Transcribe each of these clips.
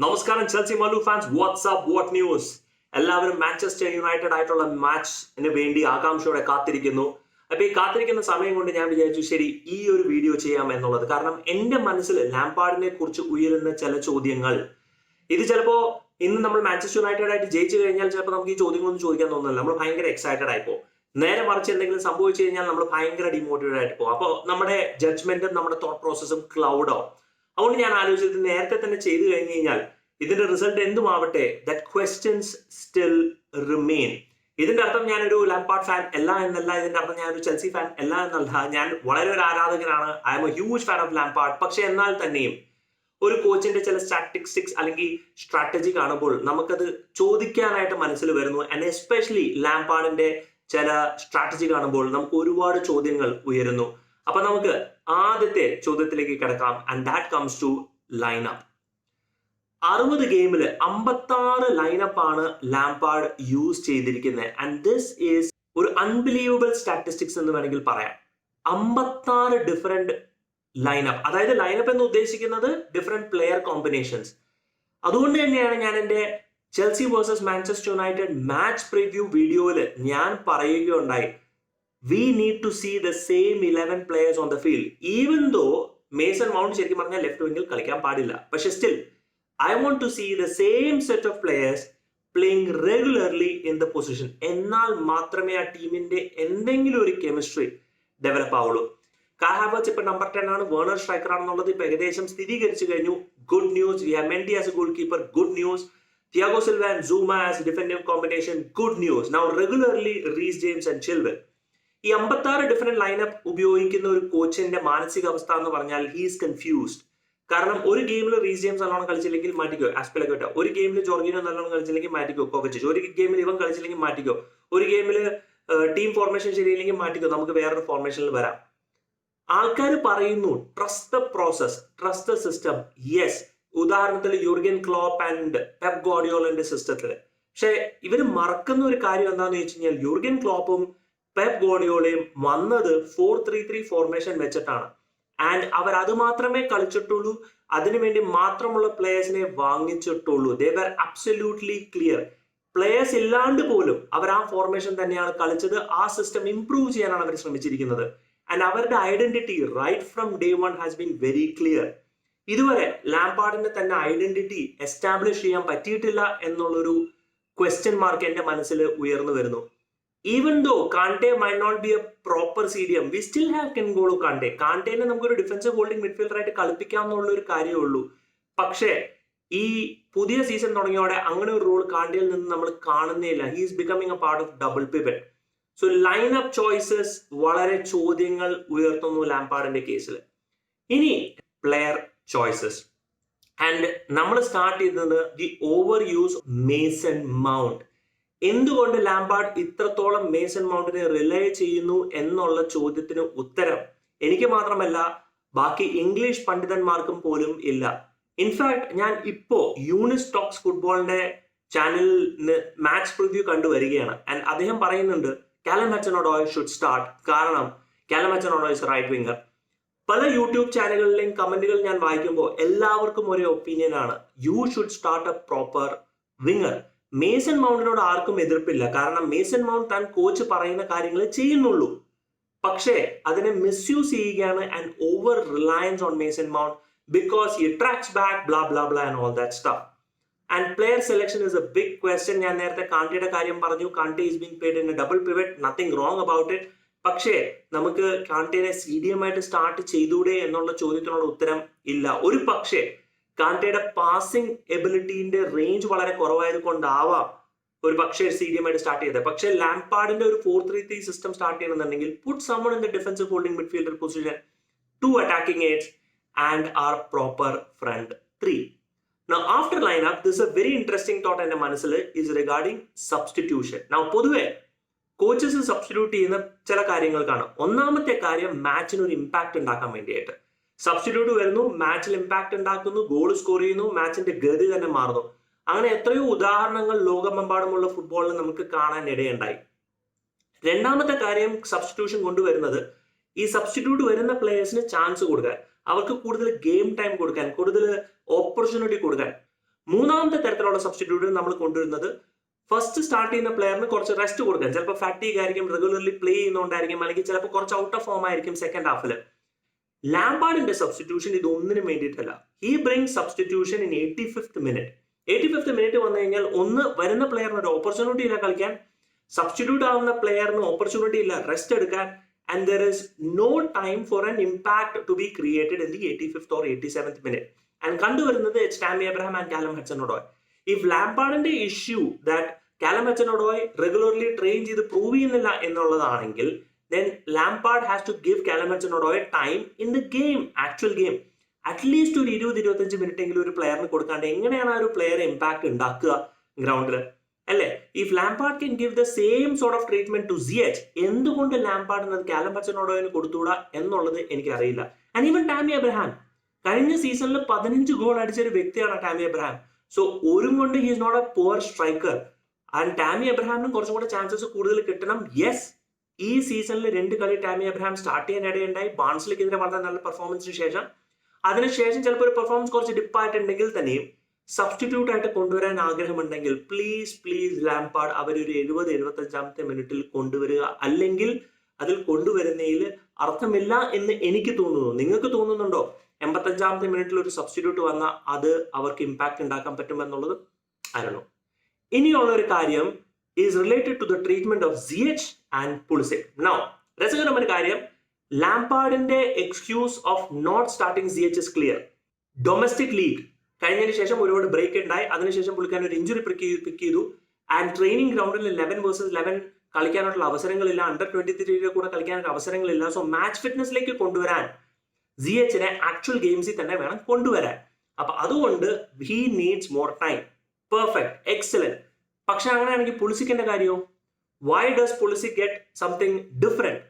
നമസ്കാരം Chelsea Mallu fans, WhatsApp what news. എല്ലാവരും Manchester United ആയിട്ടുള്ള മാച്ചിന് വേണ്ടി ആകാംക്ഷയോടെ കാത്തിരിക്കുന്നു. അപ്പൊ ഈ കാത്തിരിക്കുന്ന സമയം കൊണ്ട് ഞാൻ വിചാരിച്ചു ശരി ഈ ഒരു വീഡിയോ ചെയ്യാം എന്നുള്ളത്. കാരണം എന്റെ മനസ്സിൽ ലാംപാർഡിനെ കുറിച്ച് ഉയരുന്ന ചില ചോദ്യങ്ങൾ, ഇത് ചിലപ്പോ ഇന്ന് നമ്മൾ മാഞ്ചസ്റ്റർ യുണൈറ്റഡ് ആയിട്ട് ജയിച്ചു കഴിഞ്ഞാൽ ചിലപ്പോൾ നമുക്ക് ഈ ചോദ്യങ്ങളൊന്നും ചോദിക്കാൻ തോന്നുന്നില്ല. നമ്മൾ ഭയങ്കര എക്സൈറ്റഡ് ആയിപ്പോ. നേരെ മറിച്ച് എന്തെങ്കിലും സംഭവിച്ചു കഴിഞ്ഞാൽ നമ്മൾ ഭയങ്കര ഡിമോട്ടിവേറ്റഡ് ആയിട്ട് പോകും. അപ്പോൾ നമ്മുടെ ജഡ്ജ്മെന്റും നമ്മുടെ തോട്ട് പ്രോസസ്സും ക്ലൗഡ് ആവും. അതുകൊണ്ട് ഞാൻ ആലോചിച്ചത് നേരത്തെ തന്നെ ചെയ്തു കഴിഞ്ഞു കഴിഞ്ഞാൽ ഇതിന്റെ റിസൾട്ട് എന്തുമാവട്ടെ, ദാറ്റ് ക്വസ്റ്റ്യൻസ് സ്റ്റിൽ റിമെയിൻ. ഇതിന്റെ അർത്ഥം ഞാനൊരു ലാംപാർഡ് ഫാൻ അല്ല എന്നല്ല, ഇതിന്റെ അർത്ഥം ഞാനൊരു ചെൽസി ഫാൻ അല്ല എന്നല്ല. ഞാൻ വളരെ ഒരു ആരാധകനാണ്. I M A huge fan of Lampard. പക്ഷെ എന്നാൽ തന്നെയും ഒരു കോച്ചിന്റെ ചില സ്റ്റാറ്റിസ്റ്റിക്സ് അല്ലെങ്കിൽ സ്ട്രാറ്റജി കാണുമ്പോൾ നമുക്കത് ചോദിക്കാനായിട്ട് മനസ്സിൽ വരുന്നു. ആൻഡ് എസ്പെഷ്യലി ലാംപാർഡിന്റെ ചില സ്ട്രാറ്റജി കാണുമ്പോൾ നമുക്ക് ഒരുപാട് ചോദ്യങ്ങൾ ഉയരുന്നു. അപ്പൊ നമുക്ക് ആദ്യത്തെ ചോദ്യത്തിലേക്ക് കിടക്കാം. And that comes to lineup. 60 ഗെയിമില് 56 ലൈനപ്പ് ആണ് ലാംപാർഡ് യൂസ് ചെയ്തിരിക്കുന്നത്. ആൻഡ് ദിസ് ഈസ് ഒരു അൺബിലീവബിൾ സ്റ്റാറ്റിസ്റ്റിക്സ് എന്ന് വേണമെങ്കിൽ പറയാം. 56 ഡിഫറെന്റ് ലൈനപ്പ്, അതായത് ലൈനപ്പ് എന്ന് ഉദ്ദേശിക്കുന്നത് ഡിഫറെന്റ് പ്ലെയർ കോമ്പിനേഷൻസ്. അതുകൊണ്ട് തന്നെയാണ് ഞാൻ എൻ്റെ Chelsea versus Manchester United match preview വീഡിയോയിൽ ഞാൻ പറയുകയുണ്ടായി, we need to see the same 11 players on the field. Even though Mason mount ശരിക്കും പറഞ്ഞാൽ ലെഫ്റ്റ് വിംഗിൽ കളിക്കാൻ പാടില്ല, പക്ഷെ still I want to see the same set of players playing regularly in the position. എന്നാൽ മാത്രമേ ആ ടീമിന്റെ എന്തെങ്കിലും ഒരു കെമിസ്ട്രി ഡെവലപ്പ് ആവുള്ളൂ. കായ് ഹാവർട്സ് ഇപ്പൊ നമ്പർ 10 ആണ്, വേർണർ സ്ട്രൈക്കർ ആണെന്നുള്ളത് ഇപ്പൊ ഏകദേശം സ്ഥിരീകരിച്ചു കഴിഞ്ഞു. Good news. We have Mendy as a goalkeeper. Good news. Thiago Silva and Zouma as defensive combination. Good news. Now regularly Reece James and Chilwell. ഈ 56 different lineup ഉപയോഗിക്കുന്ന ഒരു കോച്ചിന്റെ മാനസികാവസ്ഥ എന്ന് പറഞ്ഞാൽ ഹീസ് കൺഫ്യൂസ്ഡ്. കാരണം ഒരു ഗെയിമിൽ റീസ് ജെയിംസ് നല്ലോണം കളിച്ചില്ലെങ്കിൽ മാറ്റിക്കോ ആസ്പിലക്കോട്ട, ഒരു ഗെയിമിൽ ജോർഗിനോ നല്ലോണം കളിച്ചില്ലെങ്കിൽ മാറ്റിക്കോ കോവച്ചിച്ച്, ഒരു ഗെയിമിൽ ഇവൻ കളിച്ചില്ലെങ്കിൽ മാറ്റിക്കോ, ഒരു ഗെയിമിൽ ടീം ഫോർമേഷൻ ശരിയില്ലെങ്കിൽ മാറ്റിക്കോ, നമുക്ക് വേറൊരു ഫോർമേഷനിൽ വരാം. ആൾക്കാർ പറയുന്നു trust the process, trust the system. Yes, ഉദാഹരണത്തിൽ യൂർഗൻ ക്ലോപ്പ് ആൻഡ് പെപ് ഗാർഡിയോളന്റെ സിസ്റ്റത്തിൽ. പക്ഷെ ഇവർ മറക്കുന്ന ഒരു കാര്യം എന്താണെന്ന് വെച്ച് കഴിഞ്ഞാൽ യൂർഗൻ ക്ലോപ്പും പെപ് ഗാർഡിയോളയും വന്നത് 4-3-3 ഫോർമേഷൻ വെച്ചിട്ടാണ്. ആൻഡ് അവർ അത് മാത്രമേ കളിച്ചിട്ടുള്ളൂ, അതിനുവേണ്ടി മാത്രമുള്ള പ്ലേയേഴ്സിനെ വാങ്ങിച്ചിട്ടുള്ളൂ. ദേ വർ അബ്സല്യൂട്ട്ലി ക്ലിയർ. പ്ലേയേഴ്സ് ഇല്ലാണ്ട് പോലും അവർ ആ ഫോർമേഷൻ തന്നെയാണ് കളിച്ചത്. ആ സിസ്റ്റം ഇംപ്രൂവ് ചെയ്യാനാണ് അവർ ശ്രമിച്ചിരിക്കുന്നത്. ആൻഡ് അവരുടെ identity right from day one has been very clear. ഇതുവരെ ലാംപാർഡിന്റെ തന്നെ ഐഡന്റിറ്റി എസ്റ്റാബ്ലിഷ് ചെയ്യാൻ പറ്റിയിട്ടില്ല എന്നുള്ളൊരു ക്വസ്റ്റ്യൻ മാർക്ക് എന്റെ മനസ്സിൽ ഉയർന്നു വരുന്നു. Even though Kante might not be a proper CDM, we still have N'Golo Kante. Kanteനെ നമുക്കൊരു ഡിഫൻസീവ് ഹോൾഡിംഗ് മിഡ്ഫീൽഡർ ആയിട്ട് കളിപ്പിക്കാം എന്നുള്ള ഒരു കാര്യമേ ഉള്ളൂ. പക്ഷേ ഈ പുതിയ സീസൺ തുടങ്ങിയോടെ അങ്ങനെ ഒരു റോൾ കാണ്ടയിൽ നിന്ന് നമ്മൾ കാണുന്നേയില്ല. He is becoming a part of double pivot. So line up choices വളരെ ചോദ്യങ്ങൾ ഉയർത്തുന്നു ലാംപാർഡിന്റെ കേസിൽ. ഇനി പ്ലെയർ ചോയ്സസ്. ആൻഡ് നമ്മൾ സ്റ്റാർട്ട് ചെയ്തത് the over use Mason Mount. എന്തുകൊണ്ട് ലാംപാർഡ് ഇത്രത്തോളം മേസൺ മൗണ്ടിനെ റിലേ ചെയ്യുന്നു എന്നുള്ള ചോദ്യത്തിന് ഉത്തരം എനിക്ക് മാത്രമല്ല ബാക്കി ഇംഗ്ലീഷ് പണ്ഡിതന്മാർക്കും പോലും ഇല്ല. ഇൻഫാക്ട് ഞാൻ ഇപ്പോ യൂണിസ് ടോക്സ് ഫുട്ബോളിന്റെ ചാനലിന് മാച്ച് പ്രിവ്യൂ കണ്ടുവരികയാണ്. ആൻഡ് അദ്ദേഹം പറയുന്നുണ്ട് കാലം ഹച്ചൻ-ഒഡോയ് ഷുഡ് സ്റ്റാർട്ട്. കാരണം Callum Hudson-Odoi is right winger. പല യൂട്യൂബ് ചാനലുകളിലെയും കമന്റുകൾ ഞാൻ വായിക്കുമ്പോൾ എല്ലാവർക്കും ഒരേ ഒപ്പീനിയൻ ആണ്, you should start a proper winger. Mason മൗണ്ടിനോട് ആർക്കും എതിർപ്പില്ല. കാരണം മേസൺ മൗണ്ട് താൻ കോച്ച് പറയുന്ന കാര്യങ്ങൾ ചെയ്യുന്നുള്ളൂ. പക്ഷേ അതിനെ മിസ്യൂസ് ചെയ്യുകയാണ്. And over reliance on Mason Mount because he tracks back bla bla bla and all that stuff. And player selection is a big question. ഞാൻ നേരത്തെ കാണ്ടയുടെ കാര്യം പറഞ്ഞു. Kante is being played in a double pivot, nothing wrong about it. പക്ഷേ നമുക്ക് കാണ്ടേനെ CDM ആയിട്ട് start ചെയ്തൂടെ എന്നുള്ള ചോദ്യത്തിനുള്ള ഉത്തരം ഇല്ല. ഒരു പക്ഷേ കാണ്ടയുടെ പാസിംഗ് എബിലിറ്റിന്റെ റേഞ്ച് വളരെ കുറവായത് കൊണ്ടാവാം ഒരു പക്ഷേ CDM ആയിട്ട് സ്റ്റാർട്ട് ചെയ്തത്. പക്ഷേ ലാംപാർഡിന്റെ ഒരു 4-3-3 സിസ്റ്റം സ്റ്റാർട്ട് ചെയ്യണമെന്നുണ്ടെങ്കിൽ puttu someone in the defensive holding midfielder position, 2 attacking aids and our proper front 3. Now after lineup, this is a very interesting thought എന്റെ മനസ്സിൽ is regarding substitution. Now പൊതുവെ കോച്ചസ് സബ്സ്റ്റിറ്റ്യൂട്ട് ചെയ്യുന്ന ചില കാര്യങ്ങൾ കാണാം. ഒന്നാമത്തെ കാര്യം മാച്ചിന് ഒരു ഇമ്പാക്ട് ഉണ്ടാക്കാൻ വേണ്ടിയിട്ട് സബ്സ്റ്റിറ്റ്യൂട്ട് വരുന്നു, മാച്ചിൽ ഇമ്പാക്ട് ഉണ്ടാക്കുന്നു, ഗോൾ സ്കോർ ചെയ്യുന്നു, മാച്ചിന്റെ ഗതി തന്നെ മാറുന്നു. അങ്ങനെ എത്രയോ ഉദാഹരണങ്ങൾ ലോകമെമ്പാടുമുള്ള ഫുട്ബോളിൽ നമുക്ക് കാണാൻ ഇടയുണ്ടായി. രണ്ടാമത്തെ കാര്യം സബ്സ്റ്റിറ്റ്യൂഷൻ കൊണ്ടുവരുന്നത് ഈ സബ്സ്റ്റിറ്റ്യൂട്ട് വരുന്ന പ്ലേയേഴ്സിന് ചാൻസ് കൊടുക്കാൻ, അവർക്ക് കൂടുതൽ ഗെയിം ടൈം കൊടുക്കാൻ, കൂടുതൽ ഓപ്പർച്യൂണിറ്റി കൊടുക്കാൻ. മൂന്നാമത്തെ തരത്തിലുള്ള സബ്സ്റ്റിറ്റ്യൂട്ട് നമ്മൾ കൊണ്ടുവരുന്നത് ഫസ്റ്റ് സ്റ്റാർട്ട് ചെയ്യുന്ന പ്ലെയറിന് കുറച്ച് റെസ്റ്റ് കൊടുക്കാൻ. ചിലപ്പോൾ ഫാറ്റീഗ് ആയിരിക്കും, റെഗുലർലി പ്ലേ ചെയ്യുന്നതുകൊണ്ടായിരിക്കും, അല്ലെങ്കിൽ ചിലപ്പോൾ കുറച്ച് ഔട്ട് ഓഫ് ഫോം ആയിരിക്കും സെക്കൻഡ് ഹാഫിൽ. ലാംപാർഡിന്റെ സബ്സ്റ്റിറ്റ്യൂഷൻ ഇത് ഒന്നിനും വേണ്ടിയിട്ടല്ല. He bring substitution in 85th minute. 85th minute വന്നു കഴിഞ്ഞാൽ ഒന്ന് വരുന്ന പ്ലെയറിന് ഒരു ഓപ്പർച്യൂണിറ്റി ഇല്ല കളിക്കാൻ, സബ്സ്റ്റിറ്റ്യൂട്ട് ആവുന്ന പ്ലെയറിന് ഓപ്പർച്യൂണിറ്റി ഇല്ല റെസ്റ്റ് എടുക്കാൻ, and there is no time for an impact to be created in the 85th or 87th minute. And കണ്ടുവരുന്നത് Tammy Abraham and Callum Hudson-Odoi. If Lampardന്റെ issue that Callum Hudson-Odoi regularly train ചെയ്ത് prove ചെയ്യുന്നില്ല എന്നുള്ളതാണെങ്കിൽ then Lampard has to give Callum Hudson-Odoi time in the game, actual game. At least ഒരു 20-25 minute എങ്കിലും ഒരു പ്ലെയറിന് കൊടുക്കാണ്ട് എങ്ങനെയാണ് ആ ഒരു പ്ലെയർ ഇമ്പാക്ട് ഉണ്ടാക്കുക ഗ്രൗണ്ടിൽ അല്ലേ? If Lampard can give the same sort of treatment to CH, എന്തുകൊണ്ട് ലാംപാർഡിന് അത് കാലം ഹഡ്സൺ-ഒഡോയിന് കൊടുത്തുകൂടാ എന്നുള്ളത് എനിക്കറിയില്ല. ആൻഡ് ഈവൻ ടാമി എബ്രഹാം കഴിഞ്ഞ സീസണിൽ 15 ഗോൾ അടിച്ച ഒരു വ്യക്തിയാണ് ടാമി എബ്രഹാം. സോ ഒരു കൊണ്ട് he is not a poor striker. And Tammy എബ്രഹാമിനും കുറച്ചും കൂടെ ചാൻസസ് കൂടുതൽ കിട്ടണം. യെസ്, ഈ സീസണിൽ 2 കളി ടാമി എബ്രഹാം സ്റ്റാർട്ട് ചെയ്യാൻ ഇടയുണ്ടായി. ബാൺസ്ലിക്കെതിരെ വളരെ നല്ല പെർഫോമൻസിന് ശേഷം. അതിനുശേഷം ചിലപ്പോൾ ഒരു പെർഫോമൻസ് കുറച്ച് ഡിപ്പായിട്ടുണ്ടെങ്കിൽ തന്നെയും സബ്സ്റ്റിറ്റ്യൂട്ട് ആയിട്ട് കൊണ്ടുവരാൻ ആഗ്രഹമുണ്ടെങ്കിൽ പ്ലീസ് ലാംപാർഡ് അവരൊരു 70-75 മിനിറ്റിൽ കൊണ്ടുവരിക. അല്ലെങ്കിൽ അതിൽ കൊണ്ടുവരുന്നതിൽ അർത്ഥമില്ല എന്ന് എനിക്ക് തോന്നുന്നു. നിങ്ങൾക്ക് തോന്നുന്നുണ്ടോ 85th മിനിറ്റിൽ ഒരു സബ്സ്റ്റിറ്റ്യൂട്ട് വന്നാൽ അത് അവർക്ക് ഇമ്പാക്ട് ഉണ്ടാക്കാൻ പറ്റുമെന്നുള്ളത്? അറിയണോ. ഇനിയുള്ള ഒരു കാര്യം is related to the treatment of CH and Pulisic. Now രസകരമായ കാര്യം, ലാംപാർഡിന്റെ excuse of not starting CH is clear. Domestic league കഴിഞ്ഞതിന് ശേഷം ഒരുപാട് ബ്രേക്ക് ഉണ്ടായി. അതിനുശേഷം പുള്ളിക്കാൻ ഒരു ഇഞ്ചുറി പിക്ക് ചെയ്തു. ആൻഡ് ട്രെയിനിങ് ഗ്രൗണ്ടിൽ 11 vs 11 കളിക്കാനുള്ള അവസരങ്ങളില്ല, അണ്ടർ 23 കൂടെ കളിക്കാനുള്ള അവസരങ്ങളില്ല. സോ മാച്ച് ഫിറ്റ്നസിലേക്ക് കൊണ്ടുവരാൻ സിഎച്ചിനെ ആക്ച്വൽ ഗെയിംസിൽ തന്നെ വേണം കൊണ്ടുവരാൻ. അപ്പൊ അതുകൊണ്ട് he needs more time. Perfect, excellent. പക്ഷെ അങ്ങനെയാണെങ്കിൽ പുളിസിക്കിന്റെ കാര്യമോ? Why does Pulisic get something different?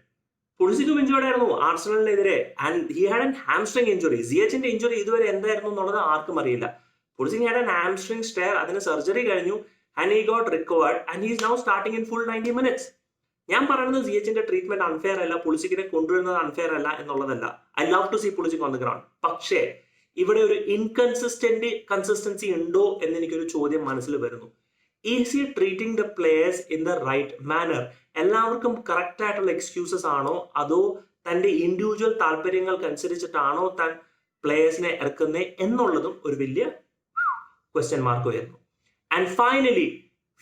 പുളിസിക്കും ഇഞ്ചുറി ആയിരുന്നു ആർസണലിനെതിരെ, and he had an hamstring injury. സിഎച്ചിന്റെ ഇഞ്ചുറി ഇതുവരെ എന്തായിരുന്നു എന്നുള്ളത് ആർക്കും അറിയില്ല. Pulisic had an hamstring tear, അതിന് സർജറി കഴിഞ്ഞു, and he got recovered and he is now starting in full 90 minutes. ഞാൻ പറയുന്നത് സിഎച്ചിന്റെ ട്രീറ്റ്മെന്റ് അൺഫെയർ അല്ല, പുളിസിക്കിനെ കൊണ്ടുവരുന്നത് അൺഫെയർ അല്ല എന്നുള്ളതല്ല. I love to see Pulisic on the ground. പക്ഷേ ഇവിടെ ഒരു കൺസിസ്റ്റൻസി ഉണ്ടോ എന്ന് എനിക്കൊരു ചോദ്യം മനസ്സിൽ വരുന്നു. Is he treating the players in the right manner? എല്ലാവർക്കും കറക്റ്റ് ആയിട്ടുള്ള എക്സ്ക്യൂസസ് ആണോ, അതോ തന്റെ ഇൻഡിവിജ്വൽ താല്പര്യങ്ങൾക്കനുസരിച്ചിട്ടാണോ താൻ പ്ലേയേഴ്സിനെ ഇറക്കുന്നത് എന്നുള്ളതും ഒരു വലിയ ക്വസ്റ്റ്യൻ മാർക്ക് വരുന്നു. And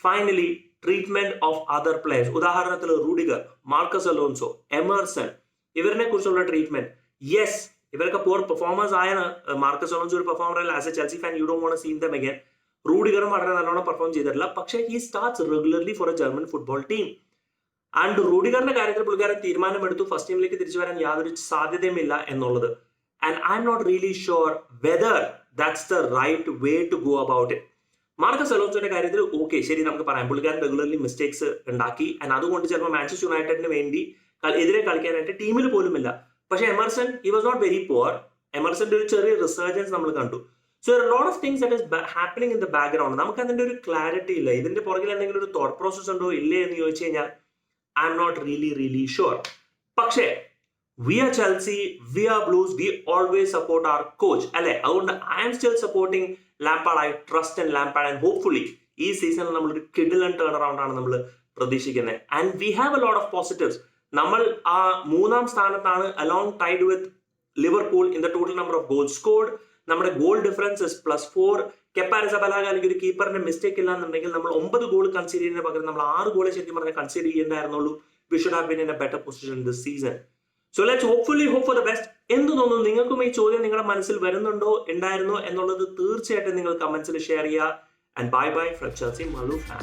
finally treatment of other players. ഉദാഹരണത്തിൽ റൂഡിഗർ, മാർക്കസ് അലോൺസോ, എമേഴ്സൺ, ഇവരിനെ കുറിച്ചുള്ള ട്രീറ്റ്മെന്റ്. യെസ്, ഇവരൊക്കെ പോർ പെർഫോമേഴ്സ് ആയാണ്. മാർക്കസ് അലോൺസോ ഒരു പെർഫോമർ അല്ല. As a Chelsea fan you don't want to see them again. റൂഡിഗറും വളരെ നല്ലോണം പെർഫോം ചെയ്തിട്ടില്ല. പക്ഷേ he starts regularly for a German football team. And റൂഡിഗറിന്റെ കാര്യത്തിൽ പുള്ളിക്കാരൻ തീരുമാനമെടുത്തു ഫസ്റ്റ് ടീമിലേക്ക് തിരിച്ചു വരാൻ യാതൊരു സാധ്യതയുമില്ല എന്നുള്ളത്. And I'm not really sure whether that's the right way to go about it. Marcus അലോൺസോയുടെ കാര്യത്തിൽ ഓക്കെ, ശരി, നമുക്ക് പറയാം പുള്ളിക്കാരൻ റെഗുലർലി മിസ്റ്റേക്സ് ഉണ്ടാക്കി. ആൻഡ് അതുകൊണ്ട് ചിലപ്പോൾ മാഞ്ചസ്റ്റർ യുണൈറ്റഡിന് വേണ്ടി എതിരെ കളിക്കാനായിട്ട് ടീമിൽ പോലുമില്ല. പക്ഷെ Emerson he was not very poor. എമർസന്റെ ഒരു ചെറിയ റിസർജൻസ് നമ്മൾ കണ്ടു. So a lot of things that is happening in the background. നമുക്ക് അതിന്റെ ഒരു ക്ലാരിറ്റി ഇല്ല. ഇതിന്റെ പുറകിൽ എന്തെങ്കിലും ഒരു തോട്ട് പ്രോസസ് ഉണ്ടോ ഇല്ലേ എന്ന് ചോദിച്ചു കഴിഞ്ഞാൽ I'm not really sure. പക്ഷേ we are Chelsea, we are Blues, we always support our coach അല്ലെ. അതുകൊണ്ട് I am still supporting Lampard. I trust in Lampard and hopefully ഈ സീസണിൽ നമ്മളൊരു കിഡിലൻ ടേൺ അറൗണ്ട് ആണ് നമ്മൾ പ്രതീക്ഷിക്കുന്നത്. And we have a lot of positives. നമ്മൾ ആ 3ാം സ്ഥാനത്താണ് along tied with Liverpool in the total number of goals scored. നമ്മുടെ ഗോൾ ഡിഫറൻസ് ഇസ് +4. കെപ്പ അരിസബലാഗ അല്ലെങ്കിൽ ഒരു കീപ്പറിന്റെ മിസ്റ്റേക്ക് ഇല്ല എന്നുണ്ടെങ്കിൽ നമ്മൾ 9 ഗോൾ കൺസീഡ് ചെയ്യുന്നതിന് പകരം നമ്മൾ 6 ഗോൾ ശരിക്കും പറഞ്ഞാൽ കൺസീഡ് ചെയ്യേണ്ടായിരുന്നുള്ളൂ. We should have been in a better position this season. So let's hopefully hope for the best. എന്ത് തോന്നുന്നു? നിങ്ങൾക്കും ഈ ചോദ്യം നിങ്ങളുടെ മനസ്സിൽ ഉണ്ടായിരുന്നോ എന്നുള്ളത് തീർച്ചയായിട്ടും നിങ്ങൾ കമന്റ്സിൽ ഷെയർ ചെയ്യുക. And bye from Chelsea Malu fan.